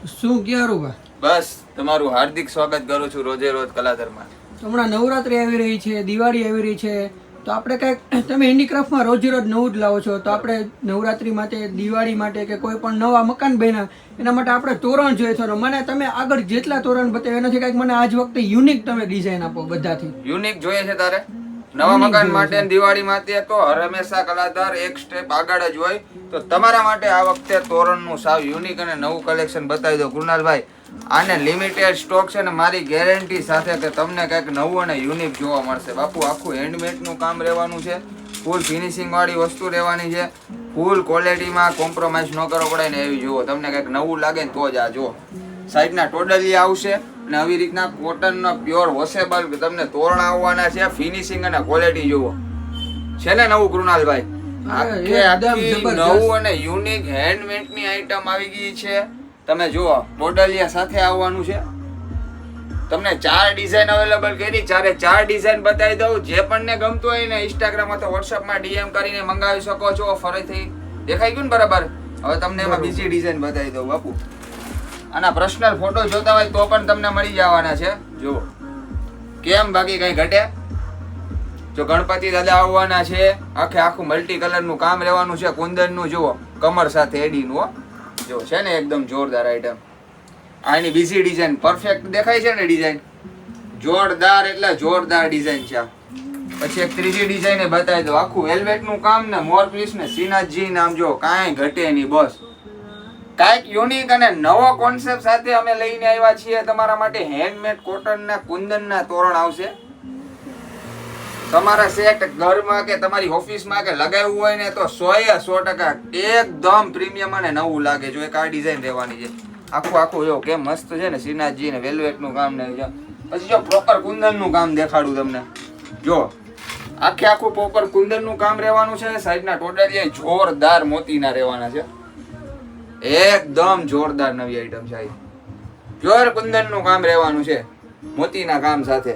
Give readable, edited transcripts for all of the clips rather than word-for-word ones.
શું ક્યારું બા? બસ તમારું હાર્દિક સ્વાગત કરું છું રોજે રોજ કલાધરમાં. હમણાં નવરાત્રી આવી રહી છે, દિવાળી આવી રહી છે, તો આપણે કંઈક તમે હેન્ડીક્રાફ્ટમાં રોજે રોજ નવું જ લાવો છો, તો આપણે નવરાત્રી માટે, દિવાળી માટે કે કોઈ પણ નવા મકાન બન્યા એના માટે આપણે તોરણ જોઈએ છે. મને તમે આગળ જેટલા તોરણ બતાવ્યા એનાથી કંઈક મને આજ વખતે યુનિક તમે ડિઝાઇન આપો બધાથી. યુનિક જોઈએ છે તારે? નવા મકાન માટે અને દિવાળી માટે તો હંમેશા કલાધાર એક સ્ટેપ આગળ જ હોય. તો તમારા માટે આ વખતે તોરણનું સાવ યુનિક અને નવું કલેક્શન બતાવી દો કૃણાલભાઈ. આને લિમિટેડ સ્ટોક છે ને મારી ગેરંટી સાથે કે તમને કંઈક નવું અને યુનિક જોવા મળશે. બાપુ આખું હેન્ડમેડનું કામ રહેવાનું છે, ફૂલ ફિનિશિંગ વાળી વસ્તુ રહેવાની છે, ફૂલ ક્વોલિટીમાં કોમ્પ્રોમાઇઝ ન કરવો પડે ને એવી જુઓ. તમને કંઈક નવું લાગે ને તો જ આ જુઓ. સાઈડના ટોટલી આવશે અને આવી રીતના કોટનનો પ્યોર વોશેબલ તમને તોરણ આવવાના છે. ફિનિશિંગ અને ક્વોલિટી જુઓ છે ને નવું કૃણાલભાઈ. આખી નવું અને યુનિક હેન્ડમેડની આઈટમ આવી ગઈ છે. તમે જુઓ ટોટલિયા સાથે આવવાનું છે. તમને 4 ડિઝાઇન અવેલેબલ કરી, ચાર ડિઝાઇન બતાવી દઉં. જે પણ ને ગમતું હોય ને ઇન્સ્ટાગ્રામ અથવા વોટ્સઅપમાં ડીએમ કરીને મંગાવી શકો છો. ફરીથી દેખાઈ ગયું ને બરાબર? હવે તમને એમાં બીજી ડિઝાઇન બતાવી દઉં બાપુ. આના પર્સનલ ફોટો જોતા હોય તો પણ તમને મળી જવાના છે. જુઓ કેમ, બાકી કઈ ઘટે? જો ગણપતિ દાદા આવવાના છે, આખું મલ્ટી કલર નું કામ રહેવાનું છે, કુંદન નું જુઓ, કમર સાથે એડીનું જો છે ને એકદમ જોરદાર આઈટમ. આની બીજી ડિઝાઇન પરફેક્ટ દેખાય છે ને ડિઝાઇન? જોરદાર એટલે જોરદાર ડિઝાઇન છે. પછી એક ત્રીજી ડિઝાઇન બતાવી દો. આખું વેલ્વેટ નું કામ ને મોરપીસ ને શ્રીનાથજી નામ જો, કાંઈ ઘટે નહીં. બસ કાંઈક યુનિક અને નવો કોન્સેપ્ટ સાથે અમે લઈને આવ્યા છીએ તમારા માટે. હેન્ડમેડ કોટન ના કુંદન ના તોરણ આવશે. તમારા સેટ ઘરમાં કે તમારી ઓફિસમાં કે લગાવ્યું હોય ને તો 100% એકદમ પ્રીમિયમ અને નવું લાગે. જો એક આ ડિઝાઇન રહેવાની છે. આખું જો કેમ મસ્ત છે ને, શ્રીનાથજી ને વેલ્વેટ નું કામ ને. પછી જો પ્રોપર કુંદન નું કામ દેખાડું તમને. જો આખું પ્રોપર કુંદન નું કામ રહેવાનું છે. સાઈડના ટોટલી જોરદાર મોતીના રહેવાના છે. એકદમ જોરદાર નવી આઈટમ છે. પ્યોર કુંદન નું કામ રહેવાનું છે મોતીના કામ સાથે.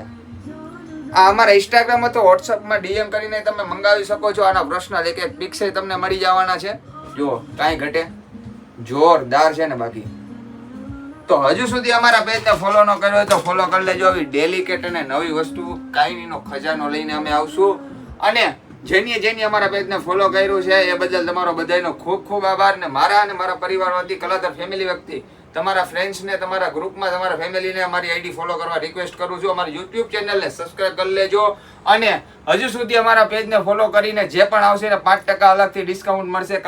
આ અમારા ઇન્સ્ટાગ્રામ અથવા વોટ્સઅપમાં ડીએમ કરીને તમે મંગાવી શકો છો. આના પર્સનલ એક પિક્સેલ તમને મળી જવાના છે. જો કાંઈ ઘટે, જોરદાર છે ને. બાકી તો હજુ સુધી અમારા પેજને ફોલો ન કર્યો હોય તો ફોલો કરી લેજો. આવી ડેલિકેટ અને નવી વસ્તુ કાંઈનો ખજાનો લઈને અમે આવશું. અને જેની અમારા પેજને ફોલો કર્યું છે એ બદલ તમારો બધાનો ખૂબ ખૂબ આભાર. ને મારા અને મારા પરિવાર વતી કલાધાર ફેમિલી વ્યક્તિ તમારા ફ્રેન્ડ્સને, તમારા ગ્રુપમાં, તમારા ફેમિલીને અમારી આઈડી ફોલો કરવા રિક્વેસ્ટ કરું છું. અમારી યુટ્યુબ ચેનલને સબસ્ક્રાઇબ કરી લેજો. અને હજુ સુધી અમારા પેજને ફોલો કરીને જે પણ આવશે ને 5% અલગથી ડિસ્કાઉન્ટ મળશે.